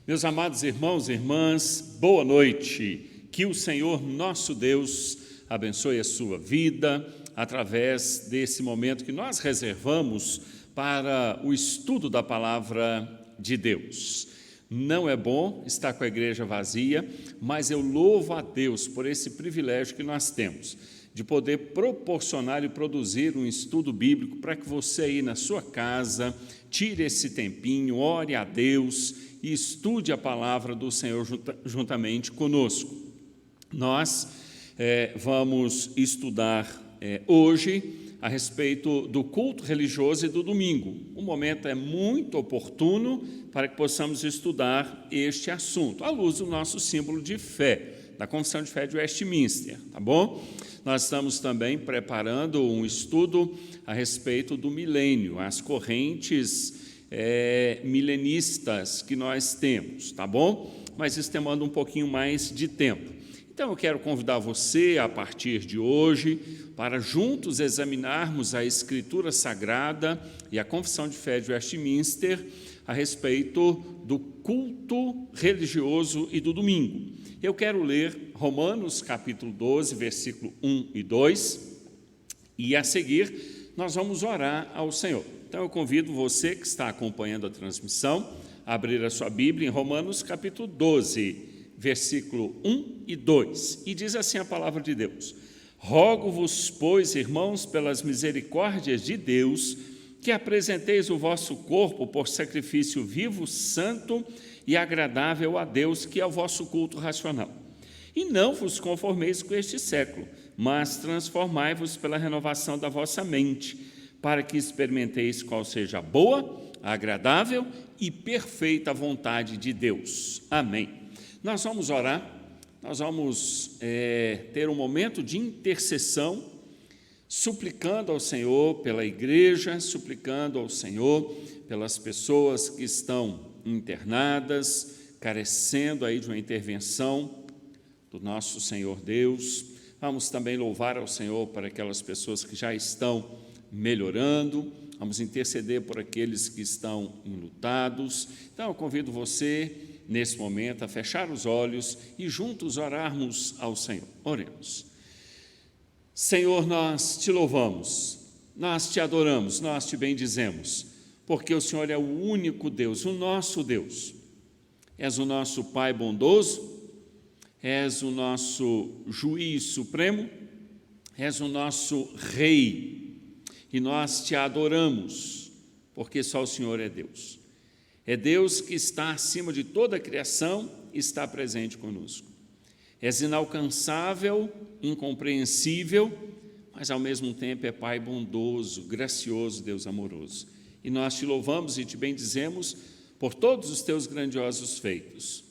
Meus amados irmãos e irmãs, boa noite. Que o Senhor nosso Deus abençoe a sua vida através desse momento que nós reservamos para o estudo da palavra de Deus. Não é bom estar com a igreja vazia, mas eu louvo a Deus por esse privilégio que nós temos de poder proporcionar e produzir um estudo bíblico para que você aí na sua casa tire esse tempinho, ore a Deus e estude a palavra do Senhor juntamente conosco. Nós vamos estudar hoje a respeito do culto religioso e do domingo. O momento é muito oportuno para que possamos estudar este assunto, à luz do nosso símbolo de fé, da Confissão de Fé de Westminster, tá bom? Nós estamos também preparando um estudo a respeito do milênio, as correntes milenistas que nós temos, tá bom? Mas isso demanda um pouquinho mais de tempo. Então, eu quero convidar você, a partir de hoje, para juntos examinarmos a Escritura Sagrada e a Confissão de Fé de Westminster a respeito do culto religioso e do domingo. Eu quero ler Romanos, capítulo 12, versículo 1 e 2, e a seguir nós vamos orar ao Senhor. Então, eu convido você que está acompanhando a transmissão a abrir a sua Bíblia em Romanos, capítulo 12, versículo 1 e 2, e diz assim a palavra de Deus: Rogo-vos, pois, irmãos, pelas misericórdias de Deus, que apresenteis o vosso corpo por sacrifício vivo, santo e agradável a Deus, que é o vosso culto racional. E não vos conformeis com este século, mas transformai-vos pela renovação da vossa mente, para que experimenteis qual seja a boa, agradável e perfeita vontade de Deus. Amém. Nós vamos orar, nós vamos ter um momento de intercessão, suplicando ao Senhor pela igreja, suplicando ao Senhor pelas pessoas que estão internadas, carecendo aí de uma intervenção do nosso Senhor Deus. Vamos também louvar ao Senhor para aquelas pessoas que já estão melhorando, vamos interceder por aqueles que estão enlutados. Então, eu convido você, nesse momento, a fechar os olhos e juntos orarmos ao Senhor. Oremos. Senhor, nós te louvamos, nós te adoramos, nós te bendizemos, porque o Senhor é o único Deus, o nosso Deus. És o nosso Pai bondoso, és o nosso Juiz supremo, és o nosso Rei, e nós te adoramos, porque só o Senhor é Deus. É Deus que está acima de toda a criação e está presente conosco. És inalcançável, incompreensível, mas ao mesmo tempo é Pai bondoso, gracioso, Deus amoroso. E nós te louvamos e te bendizemos por todos os teus grandiosos feitos.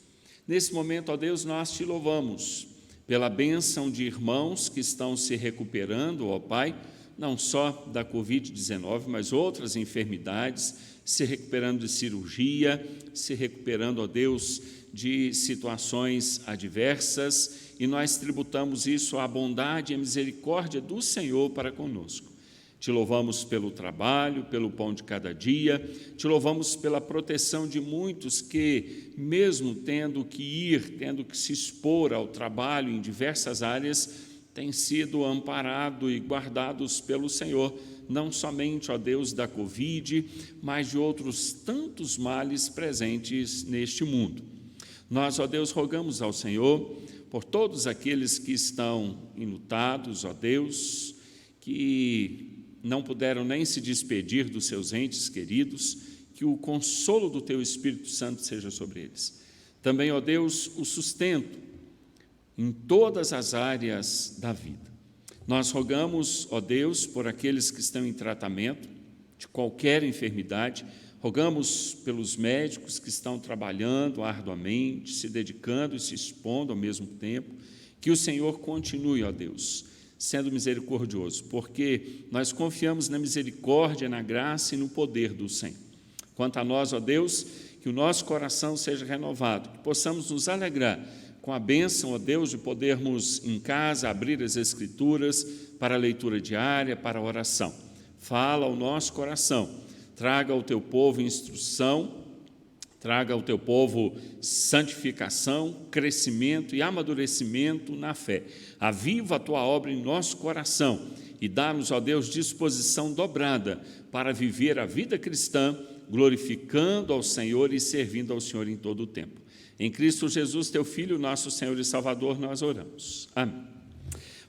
Nesse momento, ó Deus, nós te louvamos pela bênção de irmãos que estão se recuperando, ó Pai, não só da Covid-19, mas outras enfermidades, se recuperando de cirurgia, se recuperando, ó Deus, de situações adversas, e nós tributamos isso à bondade e à misericórdia do Senhor para conosco. Te louvamos pelo trabalho, pelo pão de cada dia, te louvamos pela proteção de muitos que, mesmo tendo que ir, tendo que se expor ao trabalho em diversas áreas, têm sido amparados e guardados pelo Senhor, não somente, ó Deus, da Covid, mas de outros tantos males presentes neste mundo. Nós, ó Deus, rogamos ao Senhor por todos aqueles que estão enlutados, ó Deus, que não puderam nem se despedir dos seus entes queridos, que o consolo do Teu Espírito Santo seja sobre eles. Também, ó Deus, o sustento em todas as áreas da vida. Nós rogamos, ó Deus, por aqueles que estão em tratamento de qualquer enfermidade, rogamos pelos médicos que estão trabalhando arduamente, se dedicando e se expondo ao mesmo tempo, que o Senhor continue, ó Deus, sendo misericordioso, porque nós confiamos na misericórdia, na graça e no poder do Senhor. Quanto a nós, ó Deus, que o nosso coração seja renovado, que possamos nos alegrar com a bênção, ó Deus, de podermos em casa abrir as Escrituras para a leitura diária, para a oração. Fala ao nosso coração, traga ao teu povo instrução, Traga ao teu povo santificação, crescimento e amadurecimento na fé. Aviva a tua obra em nosso coração e dá-nos, ó Deus, disposição dobrada para viver a vida cristã, glorificando ao Senhor e servindo ao Senhor em todo o tempo. Em Cristo Jesus, teu Filho, nosso Senhor e Salvador, nós oramos. Amém.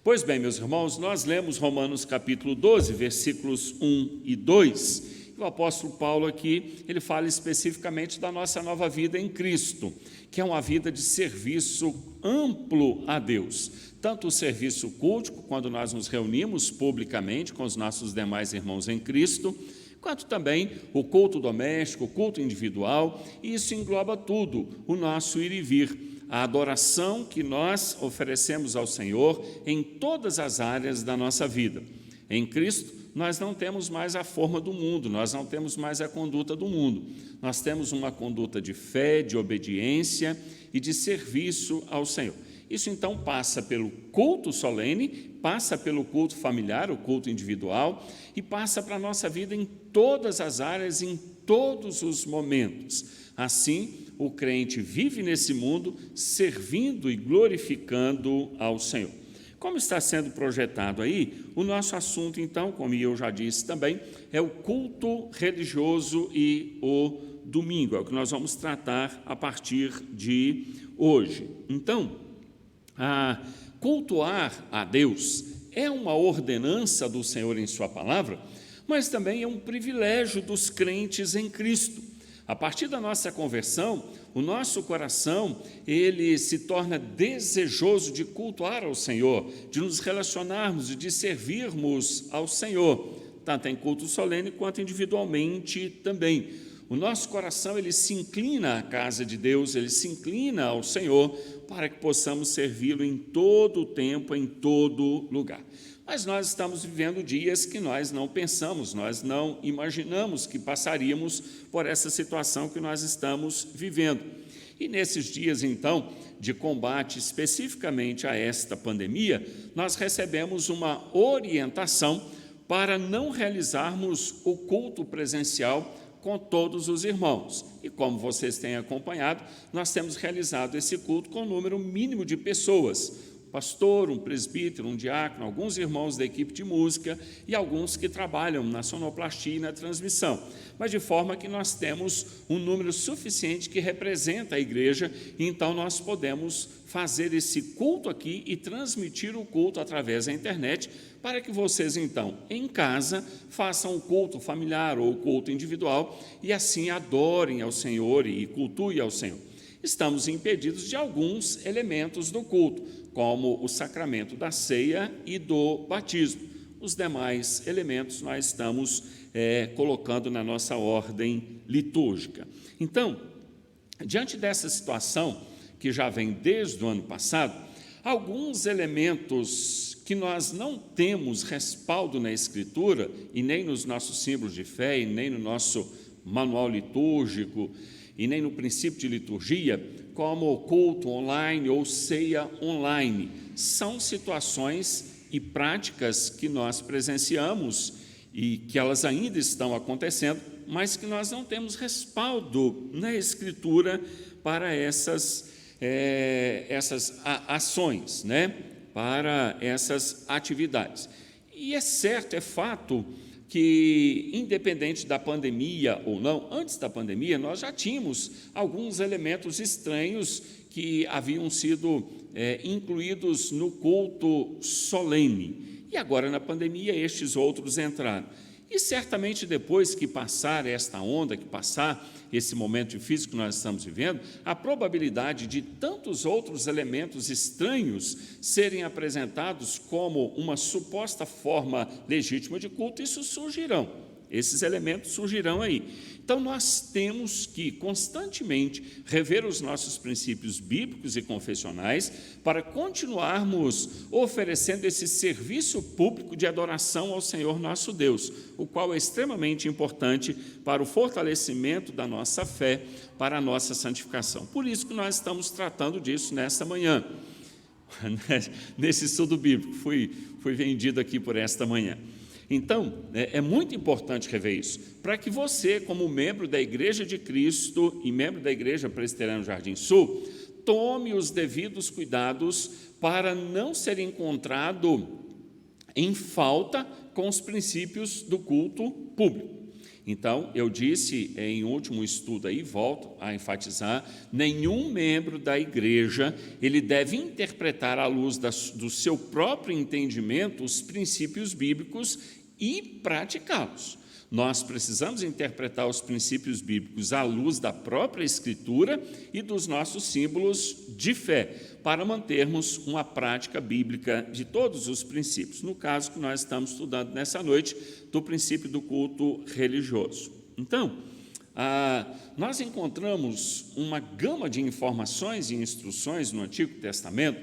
Pois bem, meus irmãos, nós lemos Romanos capítulo 12, versículos 1 e 2. O apóstolo Paulo aqui, ele fala especificamente da nossa nova vida em Cristo, que é uma vida de serviço amplo a Deus. Tanto o serviço cultico, quando nós nos reunimos publicamente com os nossos demais irmãos em Cristo, quanto também o culto doméstico, o culto individual, e isso engloba tudo, o nosso ir e vir, a adoração que nós oferecemos ao Senhor em todas as áreas da nossa vida. Em Cristo, nós não temos mais a forma do mundo, nós não temos mais a conduta do mundo. Nós temos uma conduta de fé, de obediência e de serviço ao Senhor. Isso, então, passa pelo culto solene, passa pelo culto familiar, o culto individual, e passa para a nossa vida em todas as áreas, em todos os momentos. Assim, o crente vive nesse mundo servindo e glorificando ao Senhor. Como está sendo projetado aí, o nosso assunto, então, como eu já disse também, é o culto religioso e o domingo. É o que nós vamos tratar a partir de hoje. Então, cultuar a Deus é uma ordenança do Senhor em sua palavra, mas também é um privilégio dos crentes em Cristo. A partir da nossa conversão, o nosso coração, ele se torna desejoso de cultuar ao Senhor, de nos relacionarmos e de servirmos ao Senhor, tanto em culto solene quanto individualmente também. O nosso coração, ele se inclina à casa de Deus, ele se inclina ao Senhor, para que possamos servi-lo em todo o tempo, em todo lugar. Mas nós estamos vivendo dias que nós não pensamos, nós não imaginamos que passaríamos por essa situação que nós estamos vivendo. E nesses dias, então, de combate especificamente a esta pandemia, nós recebemos uma orientação para não realizarmos o culto presencial com todos os irmãos. E como vocês têm acompanhado, nós temos realizado esse culto com um número mínimo de pessoas, pastor, um presbítero, um diácono, alguns irmãos da equipe de música e alguns que trabalham na sonoplastia e na transmissão, mas de forma que nós temos um número suficiente que representa a igreja, e então nós podemos fazer esse culto aqui e transmitir o culto através da internet, para que vocês, então, em casa, façam o culto familiar ou o culto individual e assim adorem ao Senhor e cultuem ao Senhor. Estamos impedidos de alguns elementos do culto, como o sacramento da ceia e do batismo. Os demais elementos nós estamos colocando na nossa ordem litúrgica. Então, diante dessa situação, que já vem desde o ano passado, alguns elementos que nós não temos respaldo na Escritura, e nem nos nossos símbolos de fé, e nem no nosso manual litúrgico, e nem no princípio de liturgia, como culto online ou ceia online. São situações e práticas que nós presenciamos e que elas ainda estão acontecendo, mas que nós não temos respaldo na Escritura para essas ações, né? Para essas atividades. E é certo, é fato, que, independente da pandemia ou não, antes da pandemia, nós já tínhamos alguns elementos estranhos que haviam sido incluídos no culto solene. E agora, na pandemia, estes outros entraram. E certamente depois que passar esta onda, que passar esse momento difícil que nós estamos vivendo, a probabilidade de tantos outros elementos estranhos serem apresentados como uma suposta forma legítima de culto, isso surgirão. Esses elementos surgirão aí. Então, nós temos que constantemente rever os nossos princípios bíblicos e confessionais para continuarmos oferecendo esse serviço público de adoração ao Senhor nosso Deus, o qual é extremamente importante para o fortalecimento da nossa fé, para a nossa santificação. Por isso que nós estamos tratando disso nesta manhã, nesse estudo bíblico, fui vendido aqui por esta manhã. Então, é muito importante rever isso, para que você, como membro da Igreja de Cristo e membro da Igreja Presbiteriana Jardim Sul, tome os devidos cuidados para não ser encontrado em falta com os princípios do culto público. Então, eu disse em último estudo aí, volto a enfatizar, nenhum membro da igreja, ele deve interpretar à luz do seu próprio entendimento os princípios bíblicos e praticá-los. Nós precisamos interpretar os princípios bíblicos à luz da própria Escritura e dos nossos símbolos de fé, para mantermos uma prática bíblica de todos os princípios. No caso que nós estamos estudando nessa noite, do princípio do culto religioso. Então, nós encontramos uma gama de informações e instruções no Antigo Testamento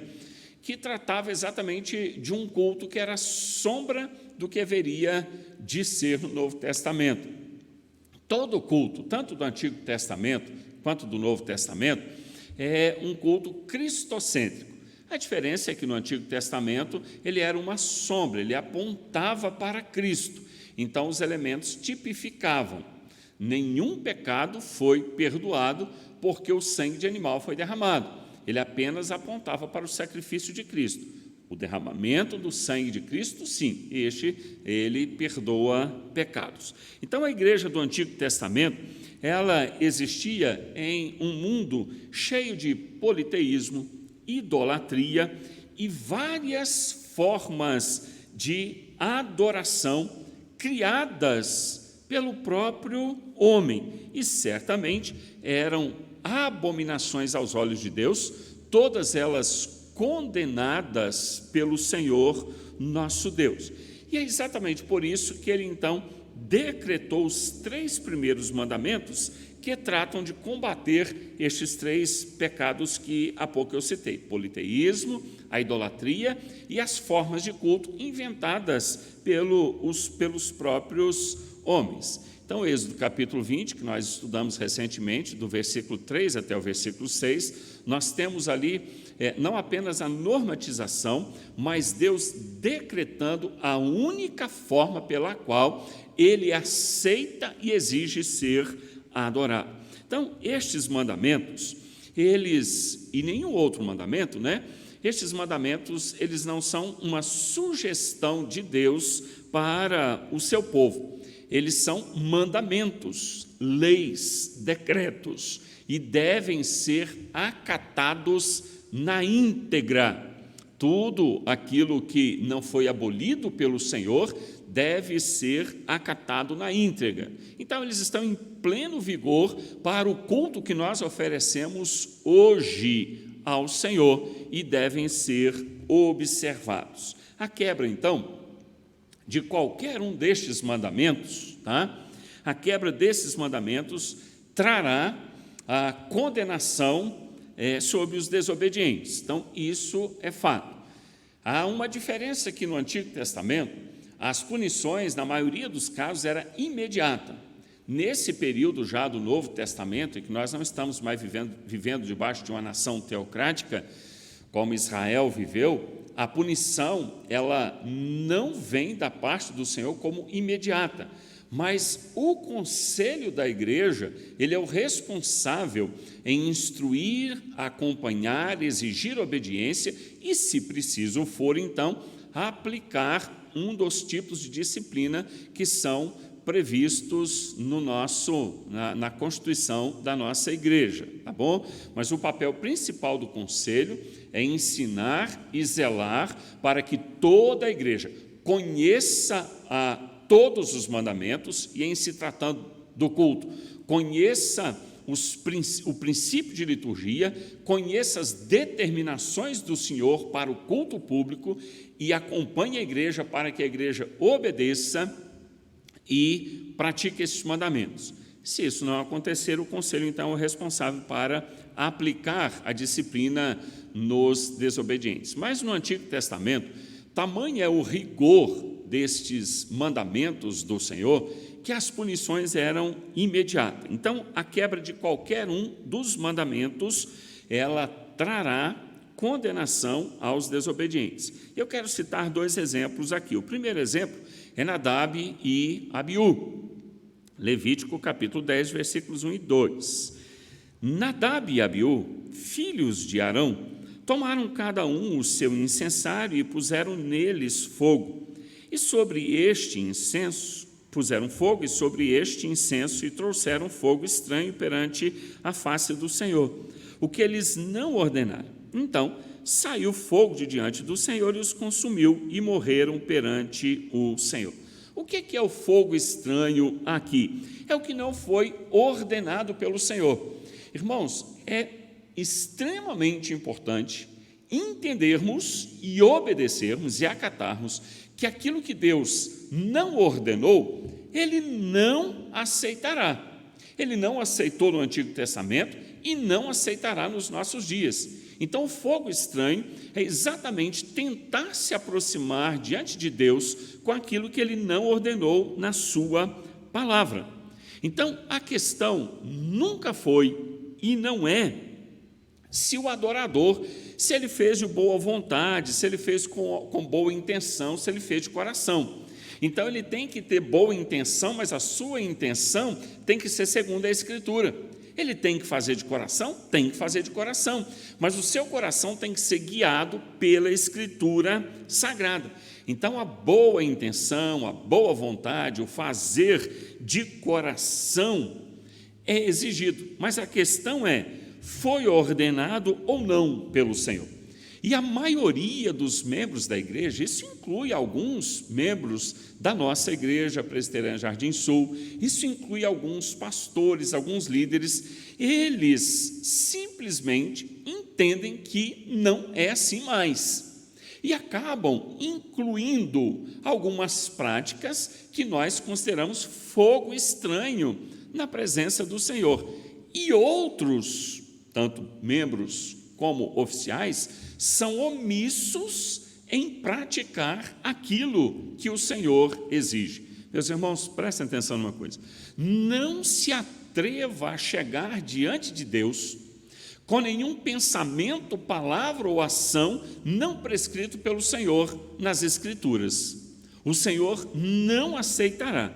que tratava exatamente de um culto que era sombra do que haveria de ser no Novo Testamento. Todo culto, tanto do Antigo Testamento quanto do Novo Testamento, é um culto cristocêntrico. A diferença é que no Antigo Testamento ele era uma sombra, ele apontava para Cristo. Então os elementos tipificavam. Nenhum pecado foi perdoado porque o sangue de animal foi derramado. Ele apenas apontava para o sacrifício de Cristo. O derramamento do sangue de Cristo, sim, ele perdoa pecados. Então, a igreja do Antigo Testamento, ela existia em um mundo cheio de politeísmo, idolatria e várias formas de adoração criadas pelo próprio homem. E, certamente, eram abominações aos olhos de Deus, todas elas condenadas pelo Senhor nosso Deus. E é exatamente por isso que ele, então, decretou os 3 primeiros mandamentos que tratam de combater estes 3 pecados que há pouco eu citei: politeísmo, a idolatria e as formas de culto inventadas pelos próprios homens. Então, Êxodo capítulo 20, que nós estudamos recentemente, do versículo 3 até o versículo 6, nós temos ali não apenas a normatização, mas Deus decretando a única forma pela qual Ele aceita e exige ser adorado. Então, estes mandamentos, e nenhum outro mandamento, estes mandamentos, eles não são uma sugestão de Deus para o seu povo. Eles são mandamentos, leis, decretos, e devem ser acatados na íntegra. Tudo aquilo que não foi abolido pelo Senhor deve ser acatado na íntegra. Então, eles estão em pleno vigor para o culto que nós oferecemos hoje ao Senhor e devem ser observados. A quebra, então, de qualquer um destes mandamentos, a quebra desses mandamentos trará a condenação sobre os desobedientes. Então, isso é fato. Há uma diferença que no Antigo Testamento, as punições, na maioria dos casos, era imediata. Nesse período já do Novo Testamento, em que nós não estamos mais vivendo debaixo de uma nação teocrática, como Israel viveu, a punição, ela não vem da parte do Senhor como imediata, mas o conselho da igreja, ele é o responsável em instruir, acompanhar, exigir obediência e, se preciso for, então, aplicar um dos tipos de disciplina que são previstos na Constituição da nossa igreja, tá bom? Mas o papel principal do conselho é ensinar e zelar para que toda a igreja conheça todos os mandamentos e, em se tratando do culto, conheça o princípio de liturgia, conheça as determinações do Senhor para o culto público e acompanhe a igreja para que a igreja obedeça e pratique esses mandamentos. Se isso não acontecer, o conselho, então, é o responsável para aplicar a disciplina nos desobedientes. Mas no Antigo Testamento, tamanho é o rigor destes mandamentos do Senhor que as punições eram imediatas. Então, a quebra de qualquer um dos mandamentos, ela trará condenação aos desobedientes. Eu quero citar 2 exemplos aqui. O primeiro exemplo é Nadab e Abiú, Levítico capítulo 10, versículos 1 e 2. Nadab e Abiú, filhos de Arão, tomaram cada um o seu incensário e puseram neles fogo. E sobre este incenso, puseram fogo e sobre este incenso e trouxeram fogo estranho perante a face do Senhor, o que eles não ordenaram. Então, saiu fogo de diante do Senhor e os consumiu e morreram perante o Senhor. O que é o fogo estranho aqui? É o que não foi ordenado pelo Senhor. Irmãos, é extremamente importante entendermos e obedecermos e acatarmos que aquilo que Deus não ordenou, Ele não aceitará. Ele não aceitou no Antigo Testamento e não aceitará nos nossos dias. Então, o fogo estranho é exatamente tentar se aproximar diante de Deus com aquilo que Ele não ordenou na sua palavra. Então, a questão nunca foi e não é se o adorador, se ele fez de boa vontade, se ele fez com boa intenção, se ele fez de coração. Então, ele tem que ter boa intenção, mas a sua intenção tem que ser segundo a Escritura. Ele tem que fazer de coração? Tem que fazer de coração, mas o seu coração tem que ser guiado pela Escritura Sagrada. Então, a boa intenção, a boa vontade, o fazer de coração é exigido, mas a questão é, foi ordenado ou não pelo Senhor? E a maioria dos membros da igreja, isso inclui alguns membros da nossa igreja presbiteriana Jardim Sul, isso inclui alguns pastores, alguns líderes, eles simplesmente entendem que não é assim mais. E acabam incluindo algumas práticas que nós consideramos fogo estranho na presença do Senhor. E outros, tanto membros como oficiais, são omissos em praticar aquilo que o Senhor exige. Meus irmãos, prestem atenção numa coisa. Não se atreva a chegar diante de Deus com nenhum pensamento, palavra ou ação não prescrito pelo Senhor nas Escrituras. O Senhor não aceitará.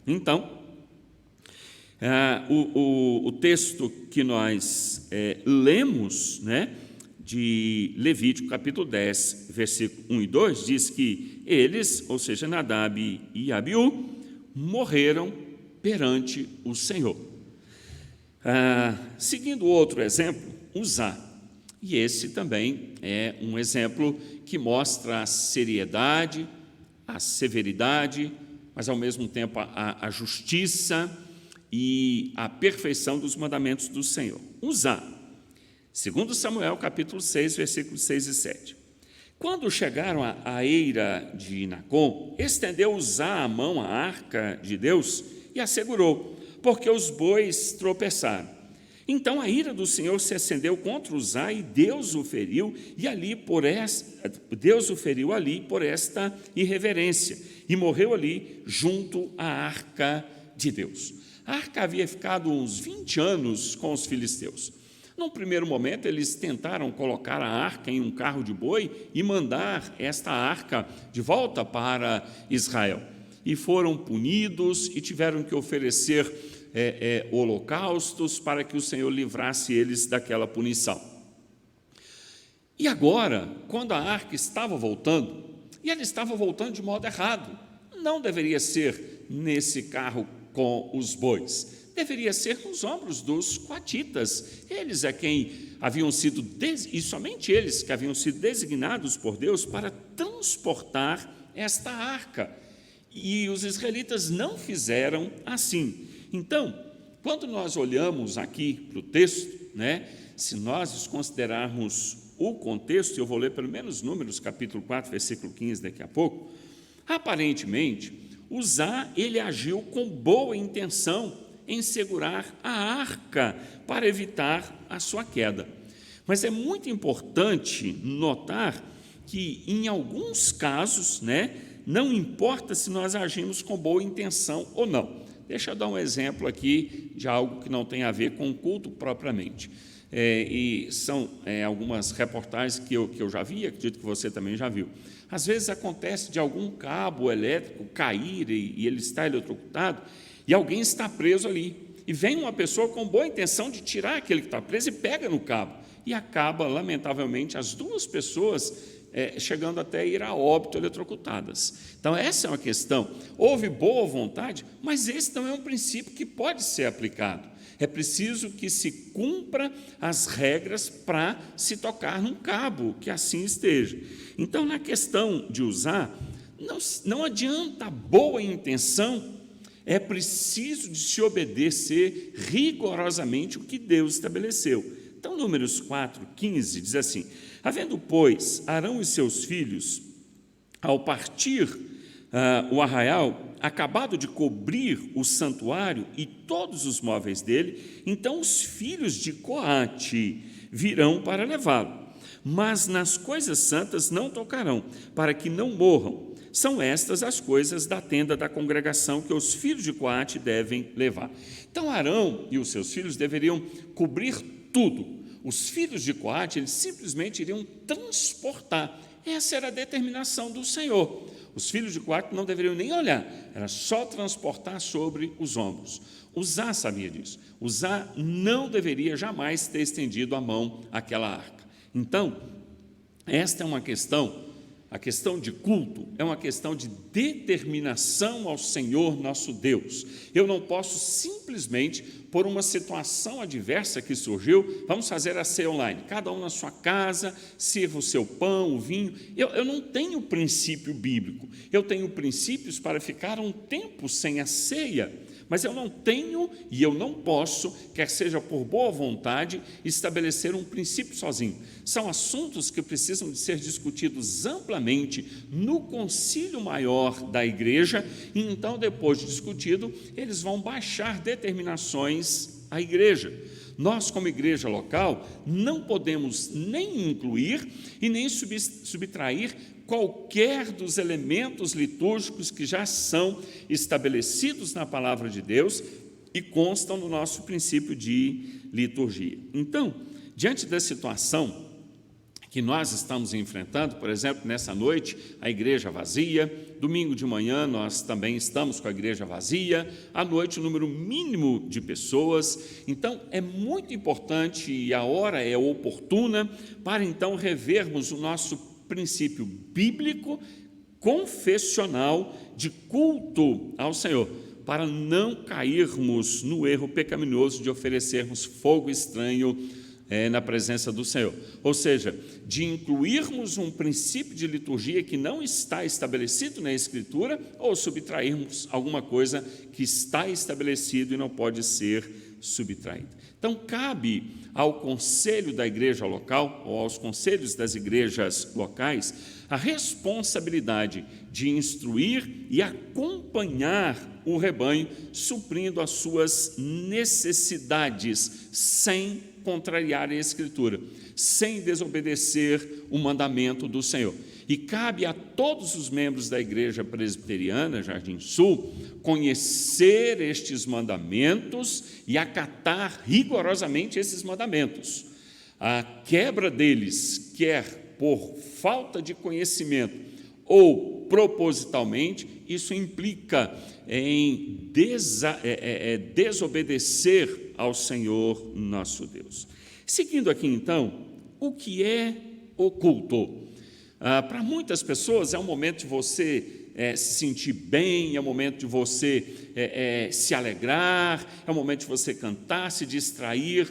Então, o texto que nós lemos, de Levítico capítulo 10, versículo 1 e 2, diz que eles, ou seja, Nadab e Abiú, morreram perante o Senhor. Seguindo outro exemplo, Uzá. E esse também é um exemplo que mostra a seriedade, a severidade, mas ao mesmo tempo a justiça e a perfeição dos mandamentos do Senhor. Uzá, segundo Samuel, capítulo 6, versículos 6 e 7. Quando chegaram à eira de Nacon, estendeu Uzá a mão à arca de Deus e a segurou, porque os bois tropeçaram. Então a ira do Senhor se acendeu contra Uzá e Deus o feriu ali por esta irreverência e morreu ali junto à arca de Deus. A arca havia ficado uns 20 anos com os filisteus. Num primeiro momento, eles tentaram colocar a arca em um carro de boi e mandar esta arca de volta para Israel. E foram punidos e tiveram que oferecer holocaustos para que o Senhor livrasse eles daquela punição. E agora, quando a arca estava voltando, e ela estava voltando de modo errado, não deveria ser nesse carro com os bois, deveria ser nos ombros dos coatitas. Eles é quem haviam sido, e somente eles que haviam sido designados por Deus para transportar esta arca. E os israelitas não fizeram assim. Então, quando nós olhamos aqui para o texto, se nós considerarmos o contexto, eu vou ler pelo menos Números, capítulo 4, versículo 15, daqui a pouco, aparentemente, Uzá, ele agiu com boa intenção em segurar a arca para evitar a sua queda. Mas é muito importante notar que, em alguns casos, não importa se nós agimos com boa intenção ou não. Deixa eu dar um exemplo aqui de algo que não tem a ver com o culto propriamente. e são algumas reportagens que eu já vi, acredito que você também já viu. Às vezes acontece de algum cabo elétrico cair e ele está eletrocutado, e alguém está preso ali. E vem uma pessoa com boa intenção de tirar aquele que está preso e pega no cabo. E acaba, lamentavelmente, as duas pessoas chegando até a ir a óbito eletrocutadas. Então, essa é uma questão. Houve boa vontade, mas esse não é um princípio que pode ser aplicado. É preciso que se cumpra as regras para se tocar num cabo, que assim esteja. Então, na questão de usar, não adianta a boa intenção, é preciso de se obedecer rigorosamente o que Deus estabeleceu. Então, Números 4:15 diz assim: havendo, pois, Arão e seus filhos, ao partir o arraial, acabado de cobrir o santuário e todos os móveis dele, então os filhos de Coate virão para levá-lo, mas nas coisas santas não tocarão, para que não morram. São estas as coisas da tenda da congregação que os filhos de Coate devem levar. Então, Arão e os seus filhos deveriam cobrir tudo. Os filhos de Coate, eles simplesmente iriam transportar. Essa era a determinação do Senhor. Os filhos de Coate não deveriam nem olhar, era só transportar sobre os ombros. Uzá sabia disso. Uzá não deveria jamais ter estendido a mão àquela arca. Então, esta é uma questão, a questão de culto é uma questão de determinação ao Senhor nosso Deus. Eu não posso simplesmente, por uma situação adversa que surgiu, vamos fazer a ceia online, cada um na sua casa, sirva o seu pão, o vinho. Eu não tenho princípio bíblico, eu tenho princípios para ficar um tempo sem a ceia, mas eu não tenho e eu não posso, quer seja por boa vontade, estabelecer um princípio sozinho. São assuntos que precisam de ser discutidos amplamente no concílio maior da igreja, e então, depois de discutido, eles vão baixar determinações à igreja. Nós, como igreja local, não podemos nem incluir e nem subtrair qualquer dos elementos litúrgicos que já são estabelecidos na palavra de Deus e constam no nosso princípio de liturgia. Então, diante da situação que nós estamos enfrentando, por exemplo, nessa noite, a igreja vazia, domingo de manhã nós também estamos com a igreja vazia, à noite o número mínimo de pessoas, então é muito importante e a hora é oportuna para então revermos o nosso princípio bíblico, confessional, de culto ao Senhor, para não cairmos no erro pecaminoso de oferecermos fogo estranho na presença do Senhor. Ou seja, de incluirmos um princípio de liturgia que não está estabelecido na Escritura ou subtrairmos alguma coisa que está estabelecido e não pode ser subtraída. Então, cabe ao conselho da igreja local ou aos conselhos das igrejas locais a responsabilidade de instruir e acompanhar o rebanho, suprindo as suas necessidades, sem contrariar a Escritura, sem desobedecer o mandamento do Senhor. E cabe a todos os membros da Igreja Presbiteriana, Jardim Sul, conhecer estes mandamentos e acatar rigorosamente esses mandamentos. A quebra deles, quer por falta de conhecimento ou propositalmente, isso implica em desobedecer ao Senhor nosso Deus. Seguindo aqui, então, o que é o culto? Para muitas pessoas é um momento de você se sentir bem, é um momento de você se alegrar, é um momento de você cantar, se distrair.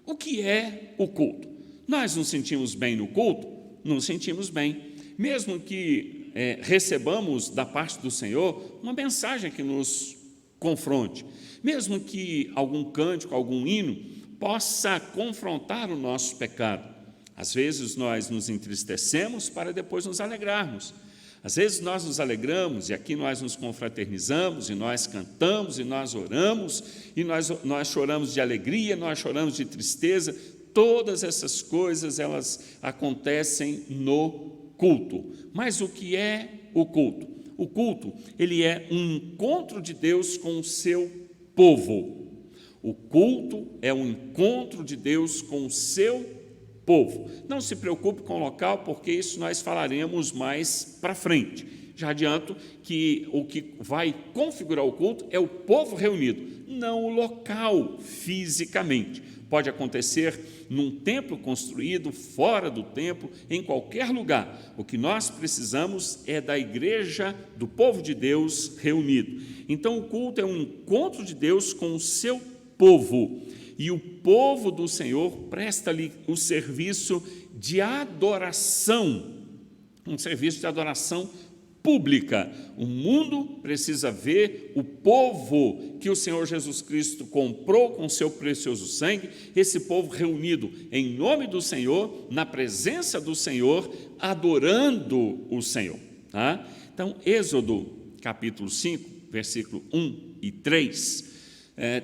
O que é o culto? Nós nos sentimos bem no culto? Nos sentimos bem. Mesmo que recebamos da parte do Senhor uma mensagem que nos confronte, mesmo que algum cântico, algum hino possa confrontar o nosso pecado. Às vezes nós nos entristecemos para depois nos alegrarmos. Às vezes nós nos alegramos e aqui nós nos confraternizamos e nós cantamos e nós oramos e nós choramos de alegria, nós choramos de tristeza. Todas essas coisas, elas acontecem no culto. Mas o que é o culto? O culto, ele é um encontro de Deus com o seu povo. O culto é um encontro de Deus com o seu povo. Não se preocupe com o local, porque isso nós falaremos mais para frente. Já adianto que o que vai configurar o culto é o povo reunido, não o local fisicamente. Pode acontecer num templo construído, fora do templo, em qualquer lugar. O que nós precisamos é da igreja, do povo de Deus reunido. Então, o culto é um encontro de Deus com o seu povo. E o povo do Senhor presta-lhe o serviço de adoração, um serviço de adoração pública. O mundo precisa ver o povo que o Senhor Jesus Cristo comprou com seu precioso sangue, esse povo reunido em nome do Senhor, na presença do Senhor, adorando o Senhor. Tá? Então, Êxodo, capítulo 5, versículo 1 e 3,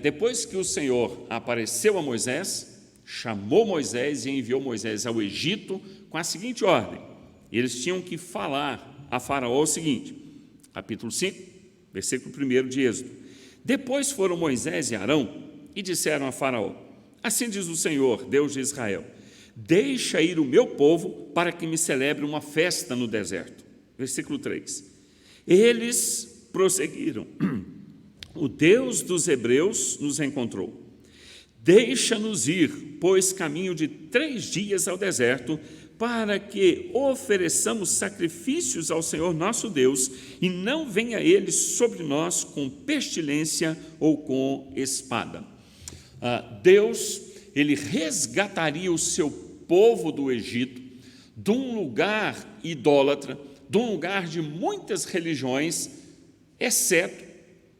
depois que o Senhor apareceu a Moisés, chamou Moisés e enviou Moisés ao Egito com a seguinte ordem: eles tinham que falar a Faraó o seguinte, capítulo 5, versículo 1 de Êxodo. Depois foram Moisés e Arão e disseram a Faraó: assim diz o Senhor, Deus de Israel, deixa ir o meu povo para que me celebre uma festa no deserto. Versículo 3. Eles prosseguiram: o Deus dos hebreus nos encontrou. Deixa-nos ir, pois caminho de 3 dias ao deserto, para que ofereçamos sacrifícios ao Senhor nosso Deus, e não venha ele sobre nós com pestilência ou com espada. Deus, ele resgataria o seu povo do Egito, de um lugar idólatra, de um lugar de muitas religiões, exceto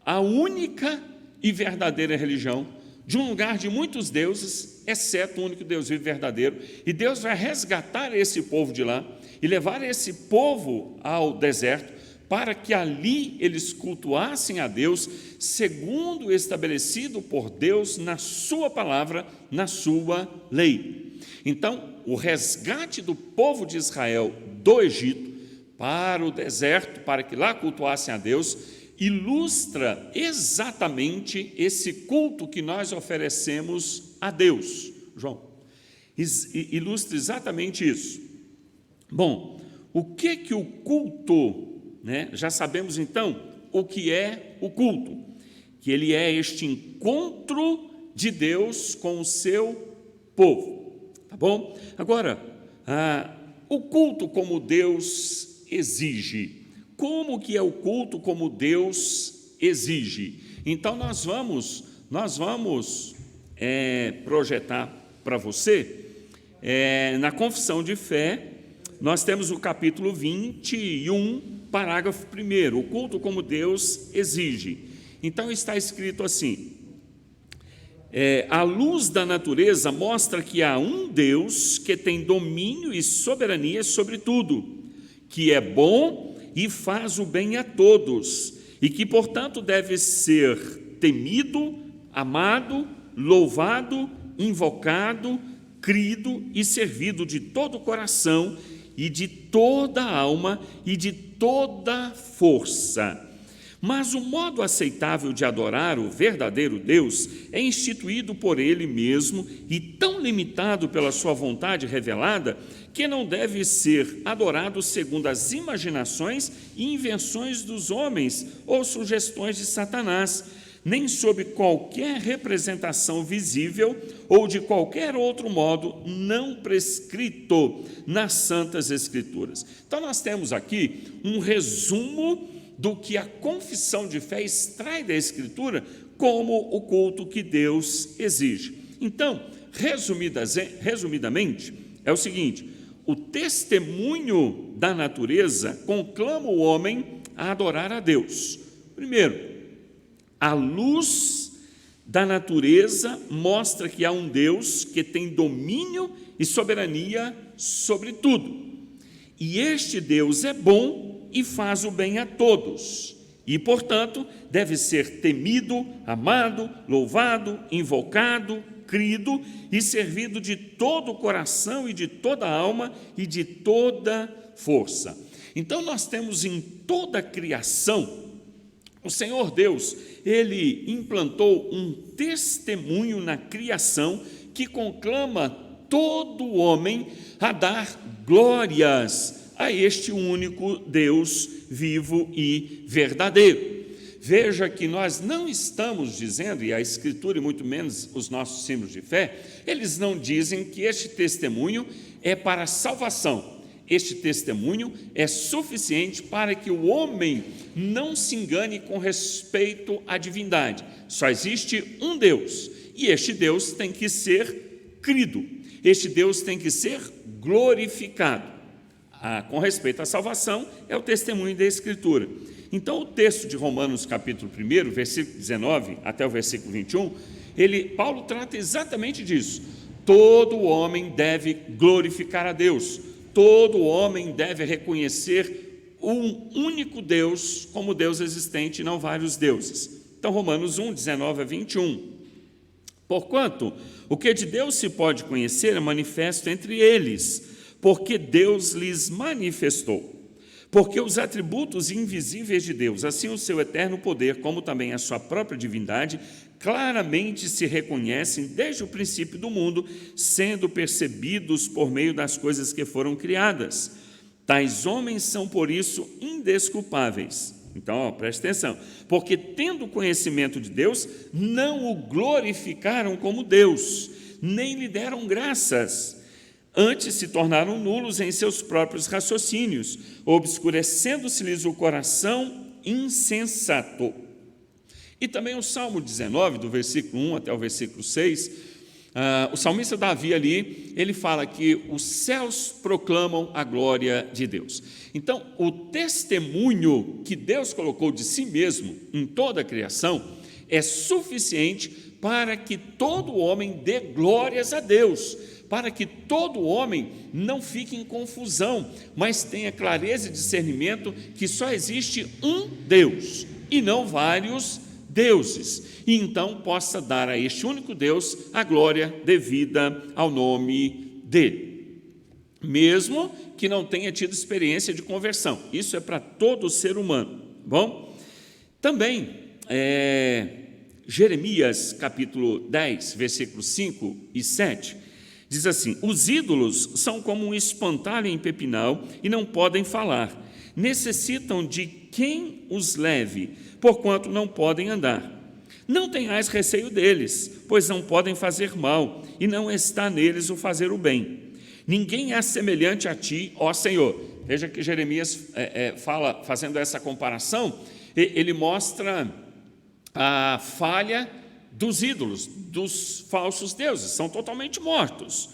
a única e verdadeira religião, de um lugar de muitos deuses, exceto o único Deus vivo e verdadeiro, e Deus vai resgatar esse povo de lá e levar esse povo ao deserto para que ali eles cultuassem a Deus segundo o estabelecido por Deus na sua palavra, na sua lei. Então, o resgate do povo de Israel do Egito para o deserto, para que lá cultuassem a Deus, ilustra exatamente esse culto que nós oferecemos a Deus, João. Ilustra exatamente isso. Bom, o que o culto, né? Já sabemos então o que é o culto, que ele é este encontro de Deus com o seu povo, tá bom? Agora, o culto como Deus exige. Como que é o culto como Deus exige? Então, nós vamos projetar para você, na confissão de fé, nós temos o capítulo 21, parágrafo 1, o culto como Deus exige. Então, está escrito assim: a luz da natureza mostra que há um Deus que tem domínio e soberania sobre tudo, que é bom e faz o bem a todos, e que, portanto, deve ser temido, amado, louvado, invocado, crido e servido de todo o coração e de toda a alma e de toda força. Mas o modo aceitável de adorar o verdadeiro Deus é instituído por Ele mesmo e tão limitado pela sua vontade revelada que não deve ser adorado segundo as imaginações e invenções dos homens ou sugestões de Satanás, nem sob qualquer representação visível ou de qualquer outro modo não prescrito nas Santas Escrituras. Então, nós temos aqui um resumo do que a confissão de fé extrai da Escritura como o culto que Deus exige. Então, resumidamente, é o seguinte: o testemunho da natureza conclama o homem a adorar a Deus. Primeiro, a luz da natureza mostra que há um Deus que tem domínio e soberania sobre tudo. E este Deus é bom e faz o bem a todos. E, portanto, deve ser temido, amado, louvado, invocado, crido e servido de todo o coração e de toda a alma e de toda força. Então, nós temos em toda a criação O Senhor Deus, Ele implantou um testemunho na criação que conclama todo homem a dar glórias a este único Deus vivo e verdadeiro. Veja que nós não estamos dizendo, e a Escritura, e muito menos os nossos símbolos de fé, eles não dizem que este testemunho é para salvação. Este testemunho é suficiente para que o homem não se engane com respeito à divindade. Só existe um Deus, e este Deus tem que ser crido, este Deus tem que ser glorificado. Com respeito à salvação, é o testemunho da Escritura. Então, o texto de Romanos, capítulo 1, versículo 19 até o versículo 21, Paulo trata exatamente disso. Todo homem deve glorificar a Deus, todo homem deve reconhecer um único Deus como Deus existente e não vários deuses. Então, Romanos 1, 19 a 21. Porquanto, o que de Deus se pode conhecer é manifesto entre eles, porque Deus lhes manifestou. Porque os atributos invisíveis de Deus, assim o seu eterno poder, como também a sua própria divindade, claramente se reconhecem desde o princípio do mundo, sendo percebidos por meio das coisas que foram criadas. Tais homens são, por isso, indesculpáveis. Então, preste atenção. Porque, tendo conhecimento de Deus, não o glorificaram como Deus, nem lhe deram graças. Antes se tornaram nulos em seus próprios raciocínios, obscurecendo-se-lhes o coração insensato. E também o Salmo 19, do versículo 1 até o versículo 6, o salmista Davi ali, ele fala que os céus proclamam a glória de Deus. Então, o testemunho que Deus colocou de si mesmo em toda a criação é suficiente para que todo homem dê glórias a Deus, para que todo homem não fique em confusão, mas tenha clareza e discernimento que só existe um Deus e não vários deuses, e então possa dar a este único Deus a glória devida ao nome dele, mesmo que não tenha tido experiência de conversão. Isso é para todo ser humano. Bom, também Jeremias capítulo 10, versículos 5 e 7, diz assim: os ídolos são como um espantalho em pepinal e não podem falar, necessitam de quem os leve, porquanto não podem andar. Não tenhais receio deles, pois não podem fazer mal, e não está neles o fazer o bem. Ninguém é semelhante a ti, ó Senhor. Veja que Jeremias fala, fazendo essa comparação, ele mostra a falha dos ídolos, dos falsos deuses, são totalmente mortos.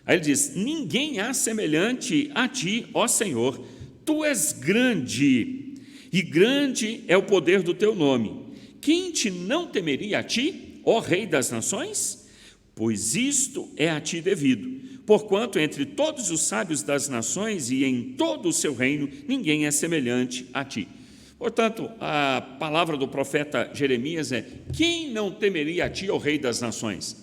Aí ele diz: ninguém há semelhante a ti, ó Senhor, tu és grande, e grande é o poder do teu nome. Quem te não temeria a ti, ó Rei das nações? Pois isto é a ti devido, porquanto entre todos os sábios das nações e em todo o seu reino, ninguém é semelhante a ti. Portanto, a palavra do profeta Jeremias é: quem não temeria a ti, ó Rei das nações?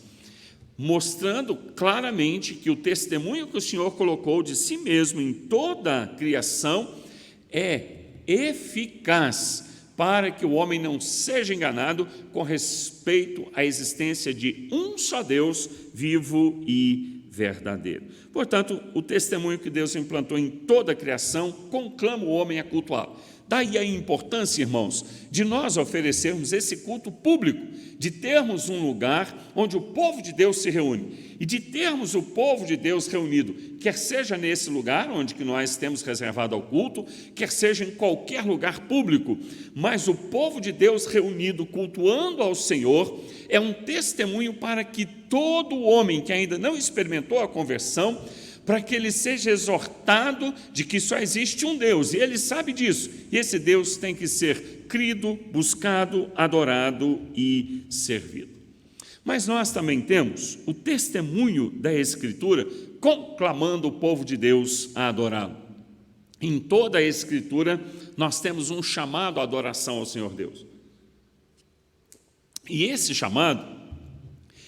Mostrando claramente que o testemunho que o Senhor colocou de si mesmo em toda a criação é eficaz para que o homem não seja enganado com respeito à existência de um só Deus vivo e verdadeiro. Portanto, o testemunho que Deus implantou em toda a criação conclama o homem a cultuá-lo. Daí a importância, irmãos, de nós oferecermos esse culto público, de termos um lugar onde o povo de Deus se reúne, e de termos o povo de Deus reunido, quer seja nesse lugar onde que nós temos reservado ao culto, quer seja em qualquer lugar público, mas o povo de Deus reunido cultuando ao Senhor é um testemunho para que todo homem que ainda não experimentou a conversão, para que ele seja exortado de que só existe um Deus, e ele sabe disso, e esse Deus tem que ser crido, buscado, adorado e servido. Mas nós também temos o testemunho da Escritura conclamando o povo de Deus a adorá-lo. Em toda a Escritura nós temos um chamado à adoração ao Senhor Deus. E esse chamado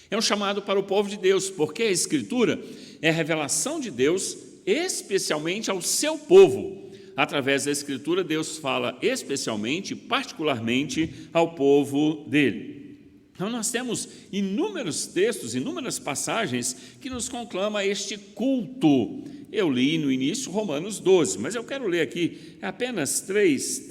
é um chamado para o povo de Deus, porque a Escritura é a revelação de Deus, especialmente ao seu povo, através da Escritura, Deus fala especialmente, particularmente ao povo dele. Então, nós temos inúmeros textos, inúmeras passagens que nos conclama este culto. Eu li no início Romanos 12, mas eu quero ler aqui apenas três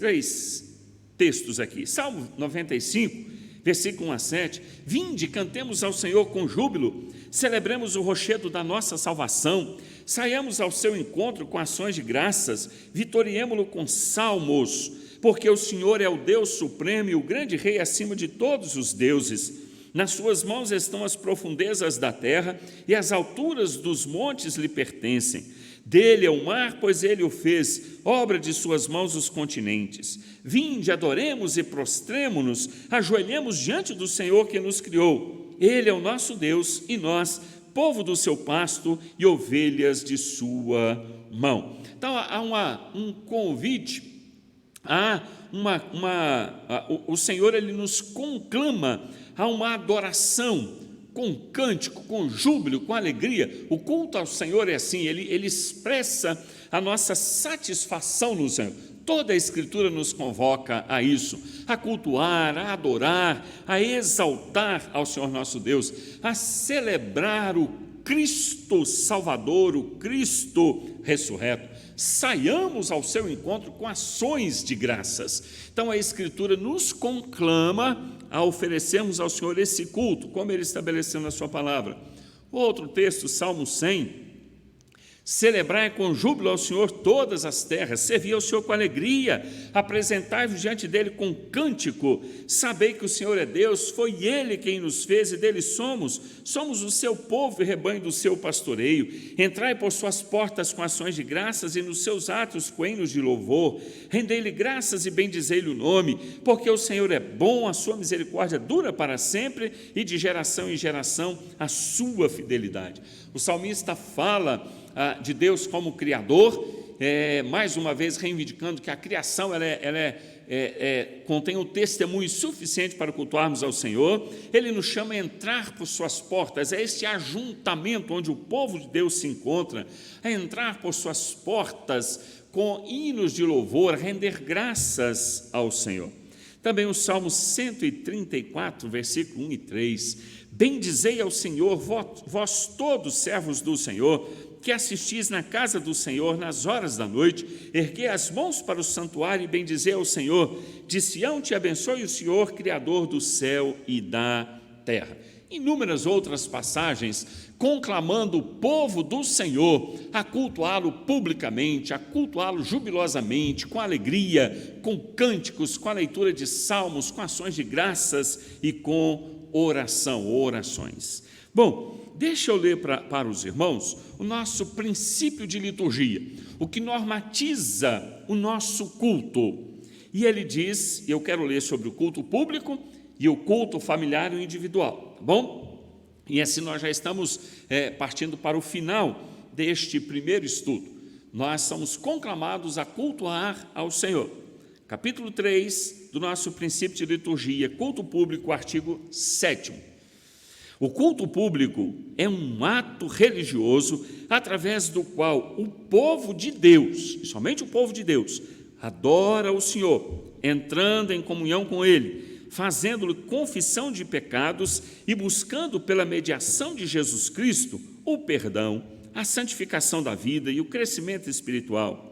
textos aqui. Salmo 95, versículo 1 a 7. Vinde, cantemos ao Senhor com júbilo, celebremos o rochedo da nossa salvação, saiamos ao seu encontro com ações de graças, vitoriemo-lo com salmos, porque o Senhor é o Deus supremo e o grande Rei acima de todos os deuses. Nas suas mãos estão as profundezas da terra e as alturas dos montes lhe pertencem. Dele é o mar, pois ele o fez, obra de suas mãos os continentes. Vinde, adoremos e prostremo-nos, ajoelhemos diante do Senhor que nos criou. Ele é o nosso Deus e nós, povo do seu pasto e ovelhas de sua mão. Então, há um convite, o Senhor ele nos conclama a uma adoração, com cântico, com júbilo, com alegria. O culto ao Senhor é assim, ele expressa a nossa satisfação no Senhor. Toda a Escritura nos convoca a isso, a cultuar, a adorar, a exaltar ao Senhor nosso Deus, a celebrar o Cristo Salvador, o Cristo ressurreto. Saiamos ao seu encontro com ações de graças. Então a Escritura nos conclama a oferecermos ao Senhor esse culto, como ele estabeleceu na sua palavra. Outro texto, Salmo 100, celebrai com júbilo ao Senhor todas as terras, servi ao Senhor com alegria, apresentai-vos diante dele com cântico, sabei que o Senhor é Deus, foi ele quem nos fez e dele somos o seu povo e rebanho do seu pastoreio. Entrai por suas portas com ações de graças e nos seus atos com hinos de louvor, rendei-lhe graças e bendizei-lhe o nome, porque o Senhor é bom, a sua misericórdia dura para sempre e de geração em geração a sua fidelidade. O salmista fala de Deus como Criador, mais uma vez reivindicando que a criação contém um testemunho suficiente para cultuarmos ao Senhor. Ele nos chama a entrar por suas portas, é este ajuntamento onde o povo de Deus se encontra, a entrar por suas portas com hinos de louvor, a render graças ao Senhor. Também o Salmo 134, versículo 1 e 3, bendizei ao Senhor, vós todos servos do Senhor, que assistis na casa do Senhor nas horas da noite, erguei as mãos para o santuário e bendizei ao Senhor. De Sião te abençoe o Senhor, Criador do céu e da terra. Inúmeras outras passagens conclamando o povo do Senhor a cultuá-lo publicamente, a cultuá-lo jubilosamente, com alegria, com cânticos, com a leitura de salmos, com ações de graças e com orações. Bom, deixa eu ler para os irmãos o nosso princípio de liturgia, o que normatiza o nosso culto. E ele diz, eu quero ler sobre o culto público e o culto familiar e individual, tá bom? E assim nós já estamos partindo para o final deste primeiro estudo. Nós somos conclamados a cultuar ao Senhor. Capítulo 3 do nosso princípio de liturgia, culto público, artigo 7º. O culto público é um ato religioso através do qual o povo de Deus, somente o povo de Deus, adora o Senhor, entrando em comunhão com Ele, fazendo-lhe confissão de pecados e buscando pela mediação de Jesus Cristo o perdão, a santificação da vida e o crescimento espiritual.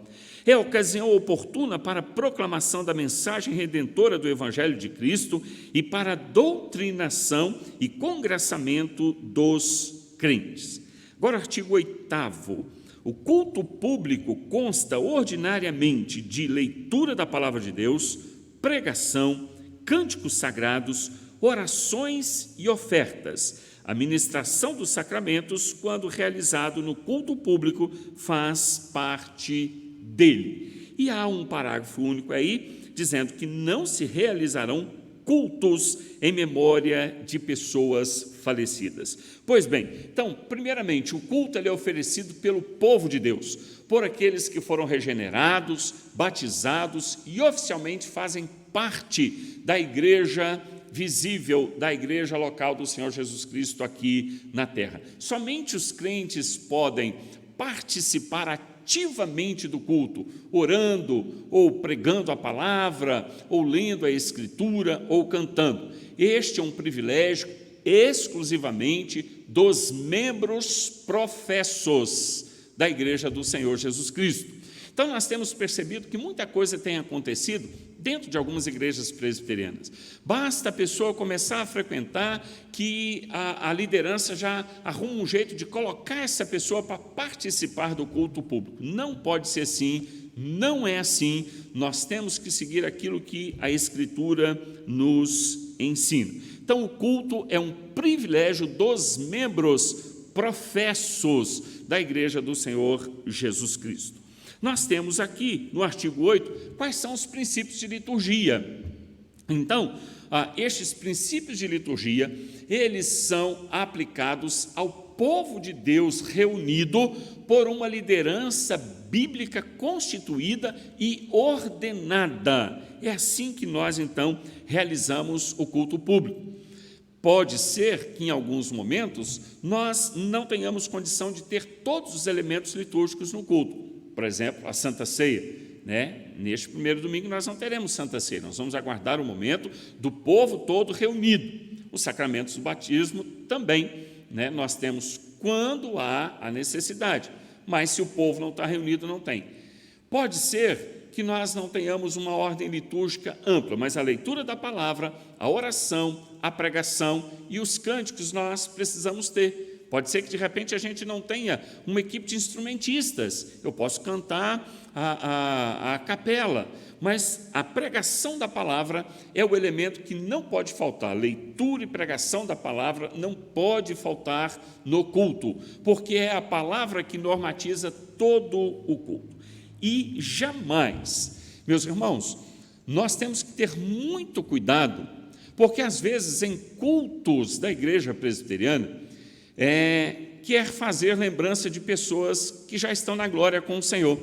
É a ocasião oportuna para a proclamação da mensagem redentora do Evangelho de Cristo e para a doutrinação e congraçamento dos crentes. Agora, artigo 8º. O culto público consta ordinariamente de leitura da Palavra de Deus, pregação, cânticos sagrados, orações e ofertas. A ministração dos sacramentos, quando realizado no culto público, faz parte dele. E há um parágrafo único aí, dizendo que não se realizarão cultos em memória de pessoas falecidas. Pois bem, então, primeiramente, o culto ele é oferecido pelo povo de Deus, por aqueles que foram regenerados, batizados e oficialmente fazem parte da igreja visível, da igreja local do Senhor Jesus Cristo aqui na terra. Somente os crentes podem participar ativamente do culto, orando, ou pregando a palavra, ou lendo a Escritura, ou cantando. Este é um privilégio exclusivamente dos membros professos da Igreja do Senhor Jesus Cristo. Então, nós temos percebido que muita coisa tem acontecido dentro de algumas igrejas presbiterianas. Basta a pessoa começar a frequentar que a liderança já arruma um jeito de colocar essa pessoa para participar do culto público. Não pode ser assim, não é assim. Nós temos que seguir aquilo que a Escritura nos ensina. Então, o culto é um privilégio dos membros professos da Igreja do Senhor Jesus Cristo. Nós temos aqui, no artigo 8, quais são os princípios de liturgia. Então, estes princípios de liturgia, eles são aplicados ao povo de Deus reunido por uma liderança bíblica constituída e ordenada. É assim que nós, então, realizamos o culto público. Pode ser que, em alguns momentos, nós não tenhamos condição de ter todos os elementos litúrgicos no culto. Por exemplo, a Santa Ceia, né? Neste primeiro domingo nós não teremos Santa Ceia, nós vamos aguardar o momento do povo todo reunido. Os sacramentos do batismo também, né? Nós temos quando há a necessidade, mas se o povo não está reunido, não tem. Pode ser que nós não tenhamos uma ordem litúrgica ampla, mas a leitura da palavra, a oração, a pregação e os cânticos nós precisamos ter. Pode ser que, de repente, a gente não tenha uma equipe de instrumentistas. Eu posso cantar a capela, mas a pregação da palavra é o elemento que não pode faltar. Leitura e pregação da palavra não pode faltar no culto, porque é a palavra que normatiza todo o culto. E jamais, meus irmãos, nós temos que ter muito cuidado, porque, às vezes, em cultos da igreja presbiteriana, quer fazer lembrança de pessoas que já estão na glória com o Senhor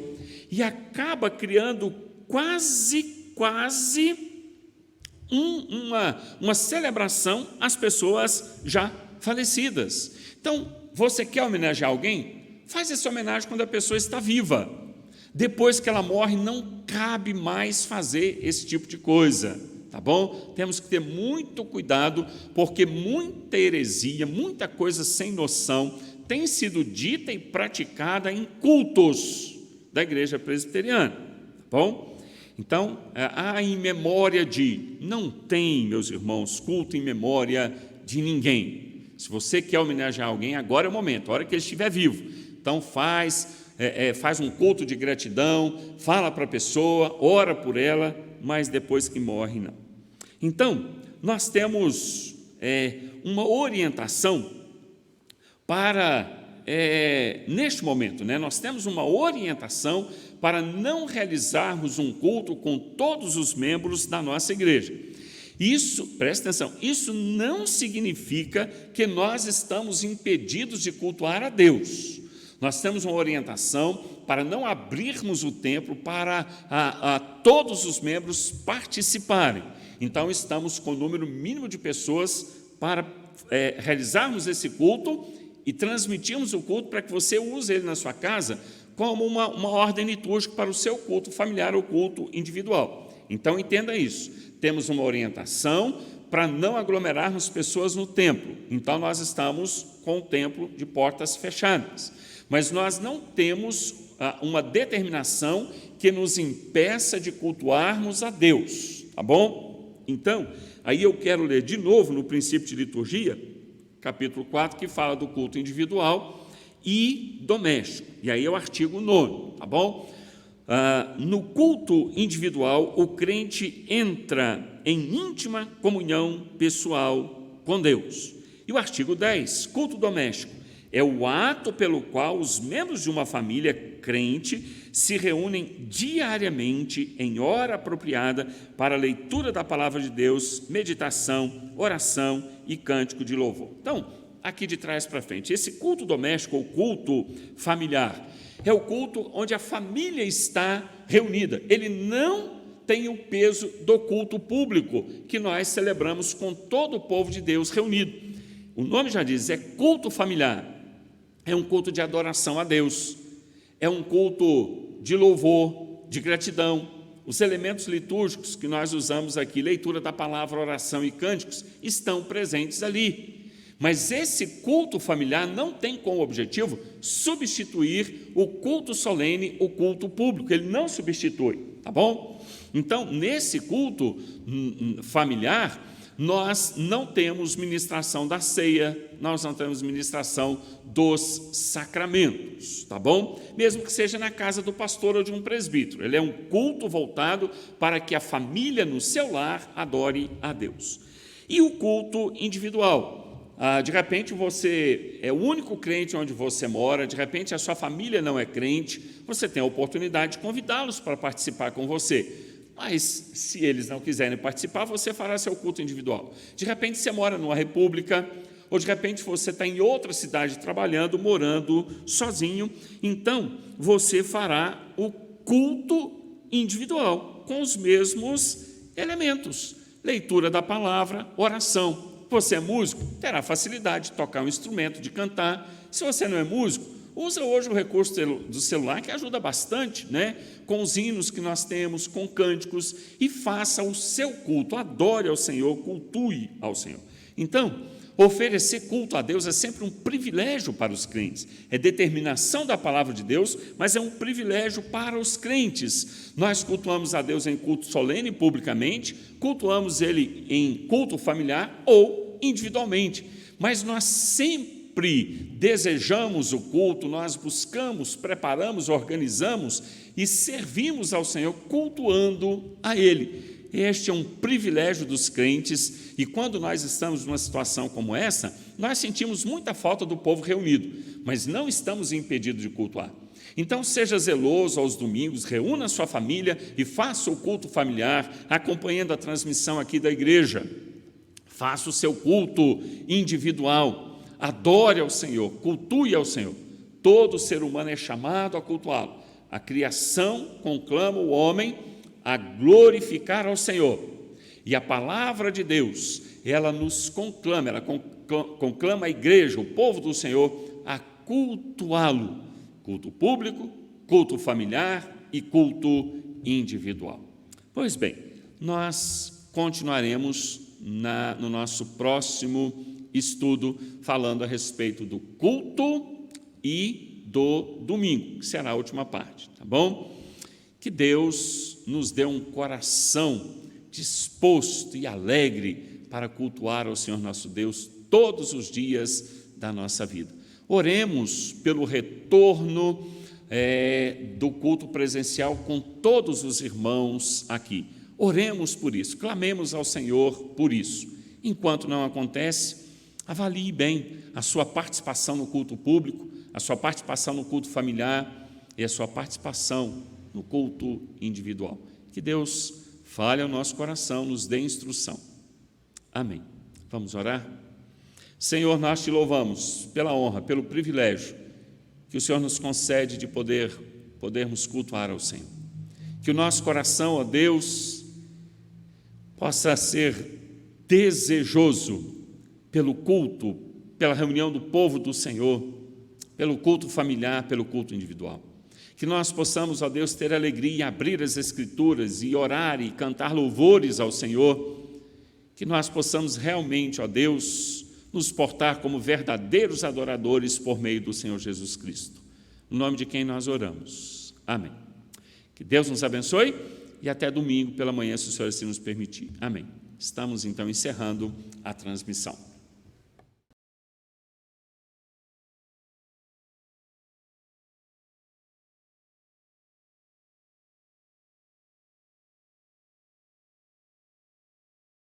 e acaba criando quase uma celebração às pessoas já falecidas. Então, você quer homenagear alguém? Faz essa homenagem quando a pessoa está viva. Depois que ela morre, não cabe mais fazer esse tipo de coisa. Tá bom? Temos que ter muito cuidado, porque muita heresia, muita coisa sem noção tem sido dita e praticada em cultos da igreja presbiteriana. Tá bom? Então, em memória de... Não tem, meus irmãos, culto em memória de ninguém. Se você quer homenagear alguém, agora é o momento, a hora que ele estiver vivo. Então, faz um culto de gratidão, fala para a pessoa, ora por ela, mas depois que morre, não. Então, nós temos uma orientação para, neste momento, né, nós temos uma orientação para não realizarmos um culto com todos os membros da nossa igreja. Isso, presta atenção, isso não significa que nós estamos impedidos de cultuar a Deus. Nós temos uma orientação para não abrirmos o templo para todos os membros participarem. Então, estamos com o número mínimo de pessoas para realizarmos esse culto e transmitirmos o culto para que você use ele na sua casa como uma ordem litúrgica para o seu culto familiar ou culto individual. Então, entenda isso. Temos uma orientação para não aglomerarmos pessoas no templo. Então, nós estamos com o templo de portas fechadas. Mas nós não temos uma determinação que nos impeça de cultuarmos a Deus. Tá bom? Então, aí eu quero ler de novo no princípio de liturgia, capítulo 4, que fala do culto individual e doméstico. E aí é o artigo 9, tá bom? No culto individual, o crente entra em íntima comunhão pessoal com Deus. E o artigo 10, culto doméstico, é o ato pelo qual os membros de uma família crente se reúnem diariamente em hora apropriada para a leitura da palavra de Deus, meditação, oração e cântico de louvor. Então, aqui de trás para frente, esse culto doméstico ou culto familiar é o culto onde a família está reunida. Ele não tem o peso do culto público que nós celebramos com todo o povo de Deus reunido. O nome já diz, é culto familiar. É um culto de adoração a Deus. é um culto de louvor, de gratidão. Os elementos litúrgicos que nós usamos aqui, leitura da palavra, oração e cânticos, estão presentes ali. Mas esse culto familiar não tem como objetivo substituir o culto solene, o culto público. Ele não substitui, tá bom? Então, nesse culto familiar, nós não temos ministração da ceia, nós não temos ministração dos sacramentos, tá bom? Mesmo que seja na casa do pastor ou de um presbítero. Ele é um culto voltado para que a família no seu lar adore a Deus. E o culto individual. De repente você é o único crente onde você mora, de repente a sua família não é crente, você tem a oportunidade de convidá-los para participar com você. Mas, se eles não quiserem participar, você fará seu culto individual. De repente, você mora numa república, ou de repente você está em outra cidade trabalhando, morando sozinho, então você fará o culto individual, com os mesmos elementos. Leitura da palavra, oração. Você é músico, terá facilidade de tocar um instrumento, de cantar. Se você não é músico, usa hoje o recurso do celular, que ajuda bastante, né? Com os hinos que nós temos, com cânticos, e faça o seu culto, adore ao Senhor, cultue ao Senhor. Então, oferecer culto a Deus é sempre um privilégio para os crentes, é determinação da palavra de Deus, mas é um privilégio para os crentes. Nós cultuamos a Deus em culto solene, publicamente, cultuamos Ele em culto familiar ou individualmente, mas nós sempre desejamos o culto, nós buscamos, preparamos, organizamos e servimos ao Senhor cultuando a Ele. Este é um privilégio dos crentes e quando nós estamos numa situação como essa, nós sentimos muita falta do povo reunido, mas não estamos impedidos de cultuar. Então seja zeloso aos domingos, reúna a sua família e faça o culto familiar, acompanhando a transmissão aqui da igreja. Faça o seu culto individual, adore ao Senhor, cultue ao Senhor. Todo ser humano é chamado a cultuá-lo. A criação conclama o homem a glorificar ao Senhor. E a palavra de Deus, ela nos conclama, ela conclama a igreja, o povo do Senhor, a cultuá-lo. Culto público, culto familiar e culto individual. Pois bem, nós continuaremos no nosso próximo estudo falando a respeito do culto e do domingo, que será a última parte, tá bom? Que Deus nos dê um coração disposto e alegre para cultuar ao Senhor nosso Deus todos os dias da nossa vida. Oremos pelo retorno do culto presencial com todos os irmãos aqui. Oremos por isso, clamemos ao Senhor por isso. Enquanto não acontece, avalie bem a sua participação no culto público, a sua participação no culto familiar e a sua participação no culto individual. Que Deus fale ao nosso coração, nos dê instrução. Amém. Vamos orar? Senhor, nós te louvamos pela honra, pelo privilégio que o Senhor nos concede de podermos cultuar ao Senhor. Que o nosso coração, ó Deus, possa ser desejoso pelo culto, pela reunião do povo do Senhor, pelo culto familiar, pelo culto individual. Que nós possamos, ó Deus, ter alegria em abrir as Escrituras e orar e cantar louvores ao Senhor. Que nós possamos realmente, ó Deus, nos portar como verdadeiros adoradores por meio do Senhor Jesus Cristo. No nome de quem nós oramos. Amém. Que Deus nos abençoe e até domingo pela manhã, se o Senhor assim nos permitir. Amém. Estamos então encerrando a transmissão.